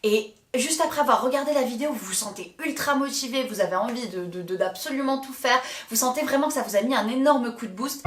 et juste après avoir regardé la vidéo, vous vous sentez ultra motivé, vous avez envie d'absolument tout faire, vous sentez vraiment que ça vous a mis un énorme coup de boost.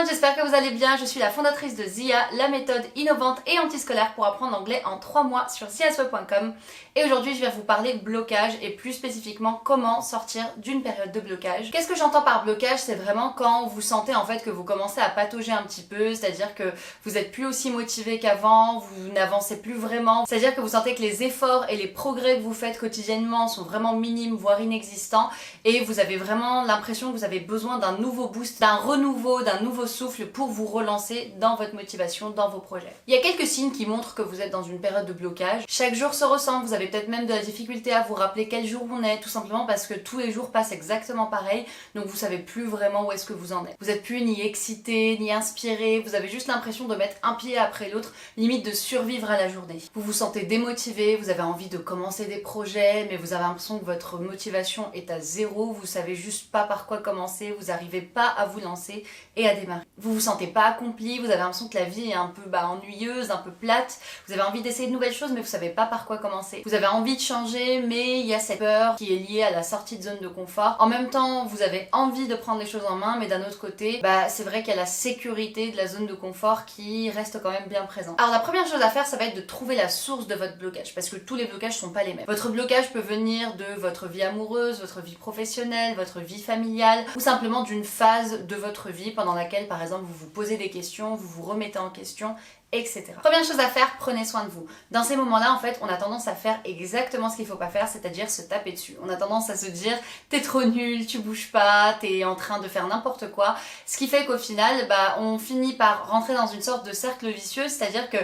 J'espère que vous allez bien, je suis la fondatrice de Zia, la méthode innovante et antiscolaire pour apprendre l'anglais en 3 mois sur ziasweb.com. Et aujourd'hui je vais vous parler de blocage et plus spécifiquement comment sortir d'une période de blocage. Qu'est-ce que j'entends par blocage? C'est vraiment quand vous sentez en fait que vous commencez à patauger un petit peu, c'est-à-dire que vous n'êtes plus aussi motivé qu'avant, vous n'avancez plus vraiment, c'est-à-dire que vous sentez que les efforts et les progrès que vous faites quotidiennement sont vraiment minimes voire inexistants et vous avez vraiment l'impression que vous avez besoin d'un nouveau boost, d'un renouveau, d'un nouveau souffle pour vous relancer dans votre motivation, dans vos projets. Il y a quelques signes qui montrent que vous êtes dans une période de blocage. Chaque jour se ressemble, vous avez peut-être même de la difficulté à vous rappeler quel jour on est, tout simplement parce que tous les jours passent exactement pareil, donc vous savez plus vraiment où est-ce que vous en êtes. Vous êtes plus ni excité, ni inspiré, vous avez juste l'impression de mettre un pied après l'autre, limite de survivre à la journée. Vous vous sentez démotivé, vous avez envie de commencer des projets, mais vous avez l'impression que votre motivation est à zéro, vous savez juste pas par quoi commencer, vous n'arrivez pas à vous lancer et à démarrer. Vous vous sentez pas accompli, vous avez l'impression que la vie est un peu ennuyeuse, un peu plate, vous avez envie d'essayer de nouvelles choses mais vous savez pas par quoi commencer. Vous avez envie de changer mais il y a cette peur qui est liée à la sortie de zone de confort. En même temps, vous avez envie de prendre les choses en main mais d'un autre côté, c'est vrai qu'il y a la sécurité de la zone de confort qui reste quand même bien présente. Alors la première chose à faire, ça va être de trouver la source de votre blocage parce que tous les blocages sont pas les mêmes. Votre blocage peut venir de votre vie amoureuse, votre vie professionnelle, votre vie familiale ou simplement d'une phase de votre vie pendant laquelle par exemple vous vous posez des questions, vous vous remettez en question, etc. Première chose à faire, prenez soin de vous. Dans ces moments-là, en fait, on a tendance à faire exactement ce qu'il faut pas faire, c'est-à-dire se taper dessus. On a tendance à se dire t'es trop nul, tu bouges pas, t'es en train de faire n'importe quoi. Ce qui fait qu'au final, on finit par rentrer dans une sorte de cercle vicieux, c'est-à-dire que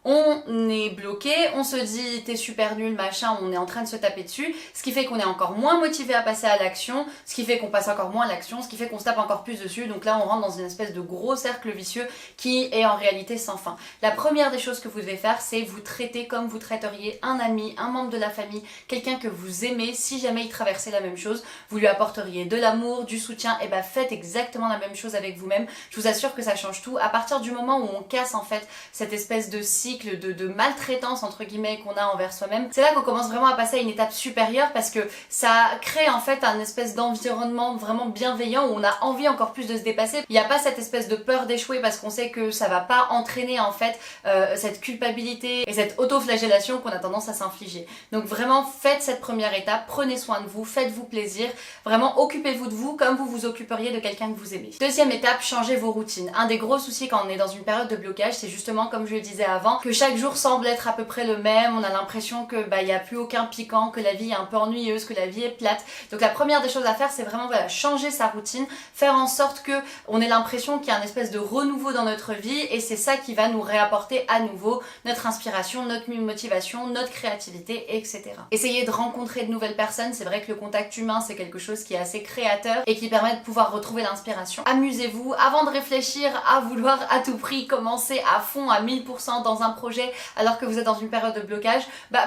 on est bloqué, on se dit t'es super nul machin, on est en train de se taper dessus, ce qui fait qu'on est encore moins motivé à passer à l'action, ce qui fait qu'on passe encore moins à l'action, ce qui fait qu'on se tape encore plus dessus, donc là on rentre dans une espèce de gros cercle vicieux qui est en réalité sans fin. La première des choses que vous devez faire, c'est vous traiter comme vous traiteriez un ami, un membre de la famille, quelqu'un que vous aimez. Si jamais il traversait la même chose, vous lui apporteriez de l'amour, du soutien, et faites exactement la même chose avec vous-même. Je vous assure que ça change tout. À partir du moment où on casse en fait cette espèce de cycle de maltraitance entre guillemets qu'on a envers soi-même, c'est là qu'on commence vraiment à passer à une étape supérieure parce que ça crée en fait un espèce d'environnement vraiment bienveillant où on a envie encore plus de se dépasser. Il n'y a pas cette espèce de peur d'échouer parce qu'on sait que ça va pas entraîner en fait cette culpabilité et cette auto-flagellation qu'on a tendance à s'infliger. Donc vraiment faites cette première étape, prenez soin de vous, faites-vous plaisir, vraiment occupez-vous de vous comme vous vous occuperiez de quelqu'un que vous aimez. Deuxième étape, changez vos routines. Un des gros soucis quand on est dans une période de blocage, c'est justement comme je le disais avant, que chaque jour semble être à peu près le même, on a l'impression que il n'y a plus aucun piquant, que la vie est un peu ennuyeuse, que la vie est plate. Donc la première des choses à faire, c'est vraiment changer sa routine, faire en sorte que on ait l'impression qu'il y a un espèce de renouveau dans notre vie et c'est ça qui va nous réapporter à nouveau notre inspiration, notre motivation, notre créativité, etc. Essayez de rencontrer de nouvelles personnes, c'est vrai que le contact humain c'est quelque chose qui est assez créateur et qui permet de pouvoir retrouver l'inspiration. Amusez-vous avant de réfléchir à vouloir à tout prix commencer à fond à 1000% dans un projet alors que vous êtes dans une période de blocage,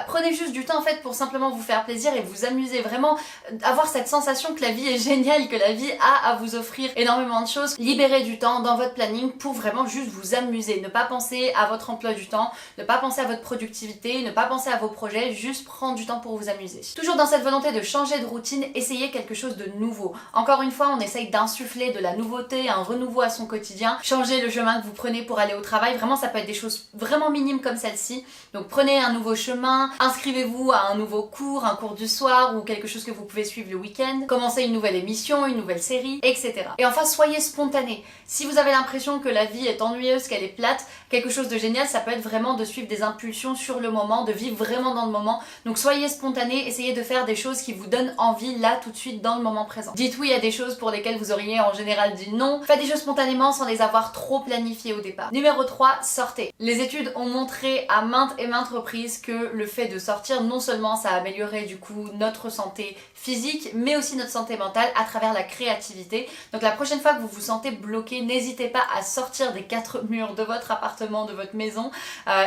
prenez juste du temps en fait pour simplement vous faire plaisir et vous amuser, vraiment avoir cette sensation que la vie est géniale, que la vie a à vous offrir énormément de choses. Libérez du temps dans votre planning pour vraiment juste vous amuser, ne pas penser à votre emploi du temps, ne pas penser à votre productivité, ne pas penser à vos projets, juste prendre du temps pour vous amuser. Toujours dans cette volonté de changer de routine, essayez quelque chose de nouveau. Encore une fois, on essaye d'insuffler de la nouveauté, un renouveau à son quotidien, changer le chemin que vous prenez pour aller au travail, vraiment ça peut être des choses vraiment minimes comme celle-ci. Donc prenez un nouveau chemin, inscrivez-vous à un nouveau cours, un cours du soir ou quelque chose que vous pouvez suivre le week-end, commencez une nouvelle émission, une nouvelle série, etc. Et enfin, soyez spontané. Si vous avez l'impression que la vie est ennuyeuse, qu'elle est plate, quelque chose de génial, ça peut être vraiment de suivre des impulsions sur le moment, de vivre vraiment dans le moment. Donc soyez spontané, essayez de faire des choses qui vous donnent envie là tout de suite dans le moment présent. Dites oui à des choses pour lesquelles vous auriez en général dit non. Faites des choses spontanément sans les avoir trop planifiées au départ. Numéro 3, sortez. Les études ont montré à maintes et maintes reprises que le fait de sortir, non seulement ça a amélioré du coup notre santé physique, mais aussi notre santé mentale à travers la créativité. Donc la prochaine fois que vous vous sentez bloqué, n'hésitez pas à sortir des 4 murs de votre appartement, de votre maison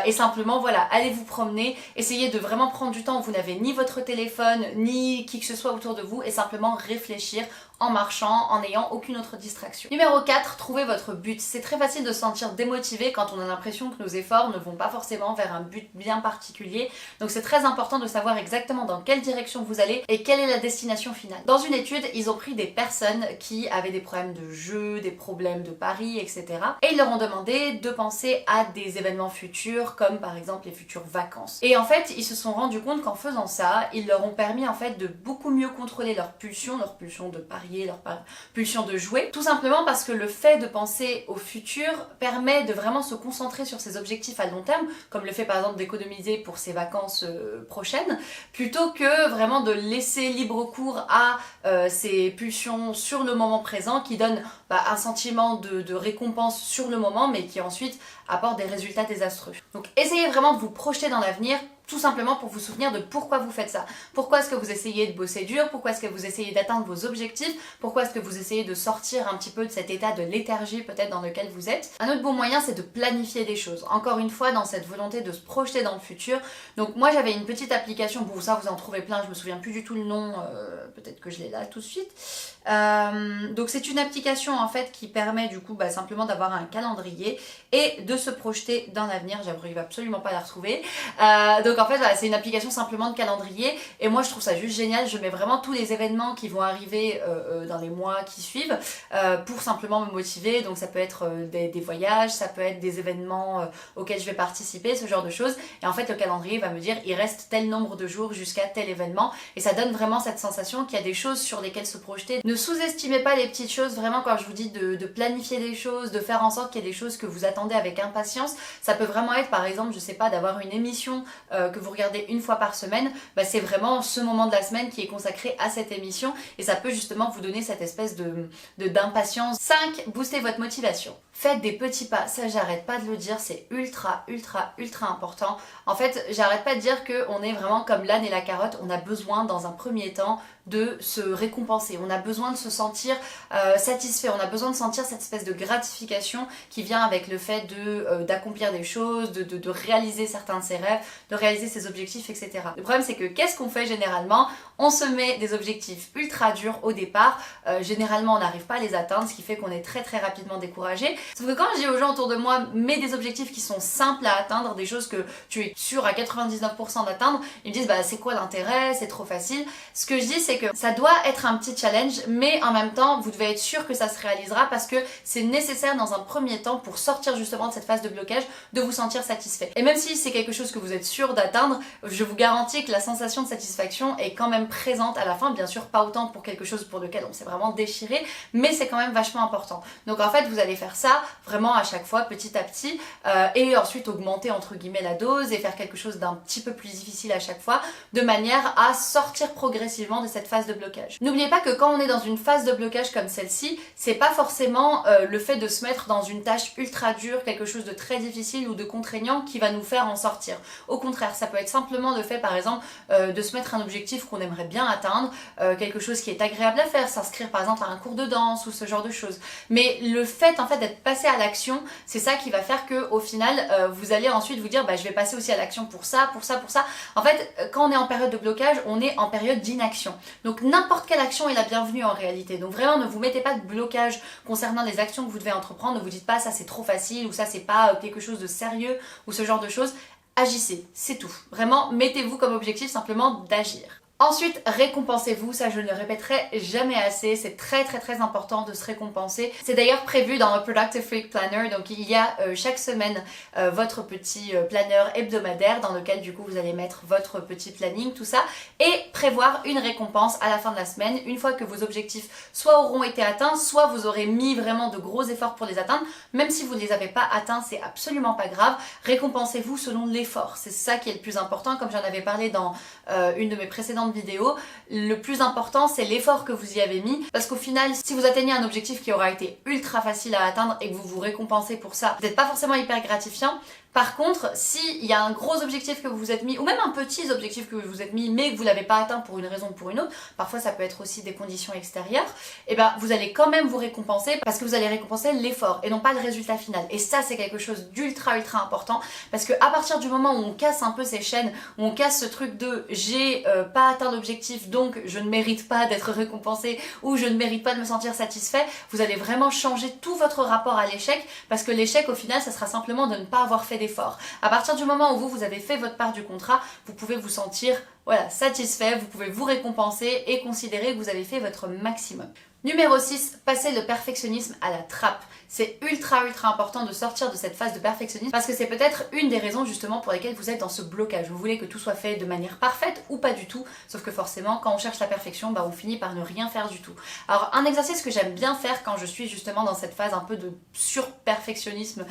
et simplement allez vous promener, essayez de vraiment prendre du temps où vous n'avez ni votre téléphone, ni qui que ce soit autour de vous et simplement réfléchir en marchant, en n'ayant aucune autre distraction. Numéro 4, trouvez votre but. C'est très facile de se sentir démotivé quand on a l'impression que nos efforts ne vont pas forcément vers un but bien particulier. Donc c'est très important de savoir exactement dans quelle direction vous allez et quelle est la destination finale. Dans une étude, ils ont pris des personnes qui avaient des problèmes de jeu, des problèmes de paris, etc. Et ils leur ont demandé de penser à des événements futurs, comme par exemple les futures vacances. Et en fait, ils se sont rendus compte qu'en faisant ça, ils leur ont permis en fait de beaucoup mieux contrôler leur pulsion de parier, leur pulsion de jouer. Tout simplement parce que le fait de penser au futur permet de vraiment se concentrer sur ses objectifs à long terme, comme le fait par exemple d'économiser pour ses vacances prochaines, plutôt que vraiment de laisser libre cours à ses pulsions sur le moment présent qui donnent un sentiment de récompense sur le moment mais qui ensuite apporte des résultats désastreux. Donc essayez vraiment de vous projeter dans l'avenir, tout simplement pour vous souvenir de pourquoi vous faites ça. Pourquoi est-ce que vous essayez de bosser dur? Pourquoi est-ce que vous essayez d'atteindre vos objectifs? Pourquoi est-ce que vous essayez de sortir un petit peu de cet état de léthargie peut-être dans lequel vous êtes? Un autre bon moyen, c'est de planifier des choses. Encore une fois, dans cette volonté de se projeter dans le futur. Donc moi, j'avais une petite application, pour ça vous en trouvez plein, je me souviens plus du tout le nom, peut-être que je l'ai là tout de suite. Donc c'est une application en fait qui permet du coup simplement d'avoir un calendrier et de se projeter dans l'avenir. J'arrive absolument pas à la retrouver. Donc en fait voilà, c'est une application simplement de calendrier et moi je trouve ça juste génial. Je mets vraiment tous les événements qui vont arriver dans les mois qui suivent pour simplement me motiver. Donc ça peut être des voyages, ça peut être des événements auxquels je vais participer, ce genre de choses. Et en fait le calendrier va me dire il reste tel nombre de jours jusqu'à tel événement et ça donne vraiment cette sensation qu'il y a des choses sur lesquelles se projeter. Ne sous-estimez pas les petites choses, vraiment quand je vous dis de planifier des choses, de faire en sorte qu'il y ait des choses que vous attendez avec impatience. Ça peut vraiment être par exemple, je sais pas, d'avoir une émission que vous regardez une fois par semaine, c'est vraiment ce moment de la semaine qui est consacré à cette émission et ça peut justement vous donner cette espèce d'impatience. 5. Boostez votre motivation. Faites des petits pas, ça j'arrête pas de le dire, c'est ultra important. En fait, j'arrête pas de dire qu'on est vraiment comme l'âne et la carotte, on a besoin dans un premier temps de se récompenser, on a besoin de se sentir satisfait, on a besoin de sentir cette espèce de gratification qui vient avec le fait d'accomplir des choses, de réaliser certains de ses rêves, de réaliser ses objectifs, etc. Le problème c'est que qu'est-ce qu'on fait généralement? On se met des objectifs ultra durs au départ, généralement on n'arrive pas à les atteindre, ce qui fait qu'on est très rapidement découragé. Sauf que quand je dis aux gens autour de moi, mets des objectifs qui sont simples à atteindre, des choses que tu es sûr à 99% d'atteindre, ils me disent c'est quoi l'intérêt, c'est trop facile. Ce que je dis c'est que ça doit être un petit challenge, mais en même temps vous devez être sûr que ça se réalisera parce que c'est nécessaire dans un premier temps pour sortir justement de cette phase de blocage, de vous sentir satisfait. Et même si c'est quelque chose que vous êtes sûr d'atteindre, je vous garantis que la sensation de satisfaction est quand même présente à la fin, bien sûr pas autant pour quelque chose pour lequel on s'est vraiment déchiré, mais c'est quand même vachement important. Donc en fait vous allez faire ça vraiment à chaque fois petit à petit et ensuite augmenter entre guillemets la dose et faire quelque chose d'un petit peu plus difficile à chaque fois de manière à sortir progressivement de cette phase de blocage. N'oubliez pas que quand on est dans une phase de blocage comme celle-ci, c'est pas forcément le fait de se mettre dans une tâche ultra dure, quelque chose de très difficile ou de contraignant qui va nous faire en sortir. Au contraire, ça peut être simplement le fait par exemple de se mettre un objectif qu'on aimerait bien atteindre, quelque chose qui est agréable à faire, s'inscrire par exemple à un cours de danse ou ce genre de choses. Mais le fait en fait d'être passé à l'action, c'est ça qui va faire que au final vous allez ensuite vous dire je vais passer aussi à l'action pour ça. En fait quand on est en période de blocage, on est en période d'inaction. Donc n'importe quelle action est la bienvenue en réalité. Donc vraiment ne vous mettez pas de blocage concernant les actions que vous devez entreprendre, ne vous dites pas ça c'est trop facile ou ça c'est pas quelque chose de sérieux ou ce genre de choses. Agissez, c'est tout. Vraiment mettez-vous comme objectif simplement d'agir. Ensuite, récompensez-vous, ça je ne le répéterai jamais assez, c'est très important de se récompenser. C'est d'ailleurs prévu dans le Productive Freak Planner, donc il y a chaque semaine votre petit planner hebdomadaire dans lequel du coup vous allez mettre votre petit planning, tout ça, et prévoir une récompense à la fin de la semaine, une fois que vos objectifs soit auront été atteints, soit vous aurez mis vraiment de gros efforts pour les atteindre. Même si vous ne les avez pas atteints, c'est absolument pas grave, récompensez-vous selon l'effort, c'est ça qui est le plus important, comme j'en avais parlé dans une de mes précédentes vidéo, le plus important c'est l'effort que vous y avez mis parce qu'au final si vous atteignez un objectif qui aura été ultra facile à atteindre et que vous vous récompensez pour ça, peut-être pas forcément hyper gratifiant, Par contre, s'il y a un gros objectif que vous vous êtes mis, ou même un petit objectif que vous vous êtes mis, mais que vous l'avez pas atteint pour une raison ou pour une autre, parfois ça peut être aussi des conditions extérieures, et ben vous allez quand même vous récompenser parce que vous allez récompenser l'effort et non pas le résultat final. Et ça c'est quelque chose d'ultra important parce que à partir du moment où on casse un peu ces chaînes, où on casse ce truc de j'ai pas atteint l'objectif donc je ne mérite pas d'être récompensé ou je ne mérite pas de me sentir satisfait, vous allez vraiment changer tout votre rapport à l'échec parce que l'échec au final ça sera simplement de ne pas avoir fait d'effort. À partir du moment où vous avez fait votre part du contrat, vous pouvez vous sentir satisfait, vous pouvez vous récompenser et considérer que vous avez fait votre maximum. Numéro 6, passer le perfectionnisme à la trappe. C'est ultra important de sortir de cette phase de perfectionnisme parce que c'est peut-être une des raisons justement pour lesquelles vous êtes dans ce blocage. Vous voulez que tout soit fait de manière parfaite ou pas du tout, sauf que forcément quand on cherche la perfection, on finit par ne rien faire du tout. Alors un exercice que j'aime bien faire quand je suis justement dans cette phase un peu de surperfectionnisme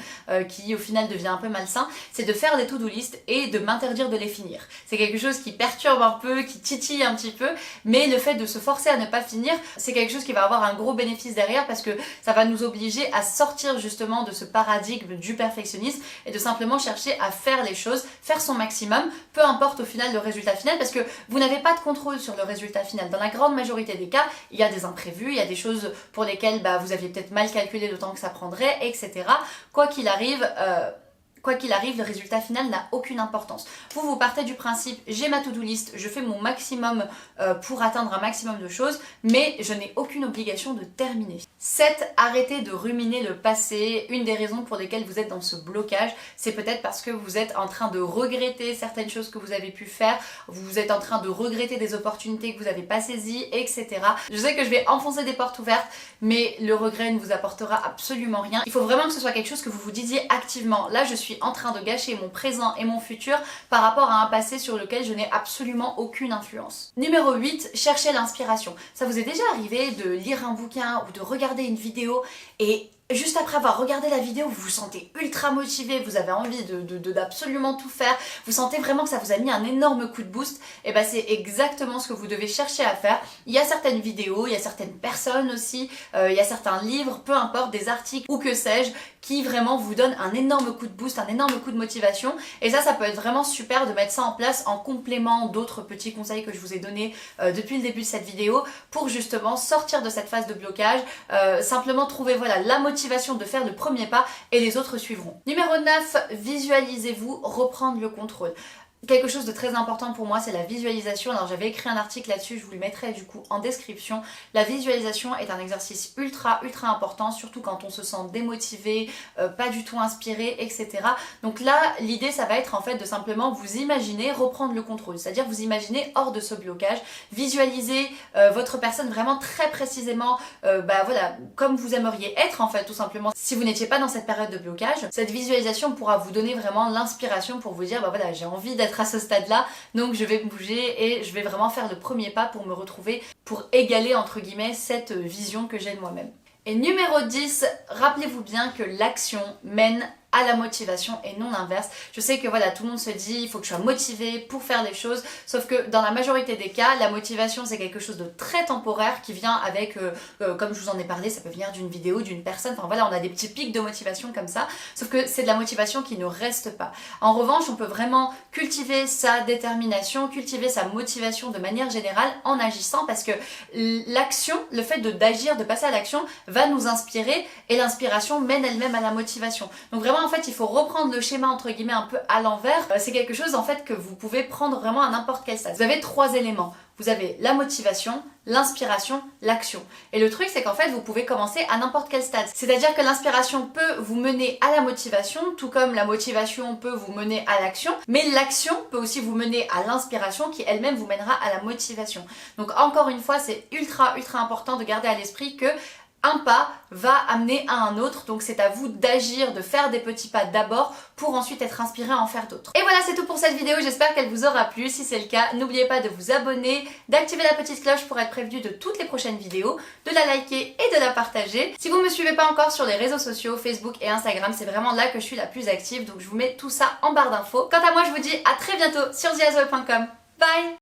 qui au final devient un peu malsain, c'est de faire des to-do list et de m'interdire de les finir. C'est quelque chose qui perturbe un peu, qui titille un petit peu, mais le fait de se forcer à ne pas finir, c'est quelque chose qui va avoir un gros bénéfice derrière parce que ça va nous obliger à sortir justement de ce paradigme du perfectionnisme et de simplement chercher à faire les choses, faire son maximum, peu importe au final le résultat final parce que vous n'avez pas de contrôle sur le résultat final. Dans la grande majorité des cas, il y a des imprévus, il y a des choses pour lesquelles vous aviez peut-être mal calculé le temps que ça prendrait, etc. Quoi qu'il arrive, le résultat final n'a aucune importance. Vous partez du principe, j'ai ma to-do list, je fais mon maximum pour atteindre un maximum de choses, mais je n'ai aucune obligation de terminer. 7. Arrêtez de ruminer le passé. Une des raisons pour lesquelles vous êtes dans ce blocage, c'est peut-être parce que vous êtes en train de regretter certaines choses que vous avez pu faire, vous êtes en train de regretter des opportunités que vous n'avez pas saisies, etc. Je sais que je vais enfoncer des portes ouvertes, mais le regret ne vous apportera absolument rien. Il faut vraiment que ce soit quelque chose que vous vous disiez activement. Là, je suis en train de gâcher mon présent et mon futur par rapport à un passé sur lequel je n'ai absolument aucune influence. Numéro 8, cherchez l'inspiration. Ça vous est déjà arrivé de lire un bouquin ou de regarder une vidéo et juste après avoir regardé la vidéo, vous vous sentez ultra motivé, vous avez envie d'absolument tout faire, vous sentez vraiment que ça vous a mis un énorme coup de boost, et c'est exactement ce que vous devez chercher à faire. Il y a certaines vidéos, il y a certaines personnes aussi, il y a certains livres, peu importe, des articles ou que sais-je, qui vraiment vous donnent un énorme coup de boost, un énorme coup de motivation, et ça peut être vraiment super de mettre ça en place en complément d'autres petits conseils que je vous ai donnés depuis le début de cette vidéo pour justement sortir de cette phase de blocage, simplement trouver la motivation de faire le premier pas et les autres suivront. Numéro 9, visualisez-vous, reprendre le contrôle. Quelque chose de très important pour moi, c'est la visualisation. Alors j'avais écrit un article là-dessus, je vous le mettrai du coup en description. La visualisation est un exercice ultra important, surtout quand on se sent démotivé, pas du tout inspiré, etc. Donc là, l'idée ça va être en fait de simplement vous imaginer reprendre le contrôle, c'est-à-dire vous imaginer hors de ce blocage, visualiser votre personne vraiment très précisément, comme vous aimeriez être en fait tout simplement. Si vous n'étiez pas dans cette période de blocage, cette visualisation pourra vous donner vraiment l'inspiration pour vous dire j'ai envie d'être à ce stade-là, donc je vais bouger et je vais vraiment faire le premier pas pour me retrouver, pour égaler entre guillemets cette vision que j'ai de moi-même. Et numéro 10, rappelez-vous bien que l'action mène à la motivation et non l'inverse. Je sais que tout le monde se dit il faut que je sois motivé pour faire les choses, sauf que dans la majorité des cas, la motivation c'est quelque chose de très temporaire qui vient avec, comme je vous en ai parlé, ça peut venir d'une vidéo, d'une personne, on a des petits pics de motivation comme ça, sauf que c'est de la motivation qui ne reste pas. En revanche, on peut vraiment cultiver sa détermination, cultiver sa motivation de manière générale en agissant parce que l'action, le fait d'agir, de passer à l'action va nous inspirer et l'inspiration mène elle-même à la motivation. Donc vraiment en fait il faut reprendre le schéma entre guillemets un peu à l'envers. C'est quelque chose en fait que vous pouvez prendre vraiment à n'importe quel stade. Vous avez 3 éléments. Vous avez la motivation, l'inspiration, l'action. Et le truc c'est qu'en fait vous pouvez commencer à n'importe quel stade. C'est-à-dire que l'inspiration peut vous mener à la motivation, tout comme la motivation peut vous mener à l'action, mais l'action peut aussi vous mener à l'inspiration qui elle-même vous mènera à la motivation. Donc encore une fois c'est ultra important de garder à l'esprit que un pas va amener à un autre, donc c'est à vous d'agir, de faire des petits pas d'abord pour ensuite être inspiré à en faire d'autres. Et voilà, c'est tout pour cette vidéo, j'espère qu'elle vous aura plu. Si c'est le cas, n'oubliez pas de vous abonner, d'activer la petite cloche pour être prévenu de toutes les prochaines vidéos, de la liker et de la partager. Si vous ne me suivez pas encore sur les réseaux sociaux, Facebook et Instagram, c'est vraiment là que je suis la plus active, donc je vous mets tout ça en barre d'infos. Quant à moi, je vous dis à très bientôt sur theaswell.com. Bye!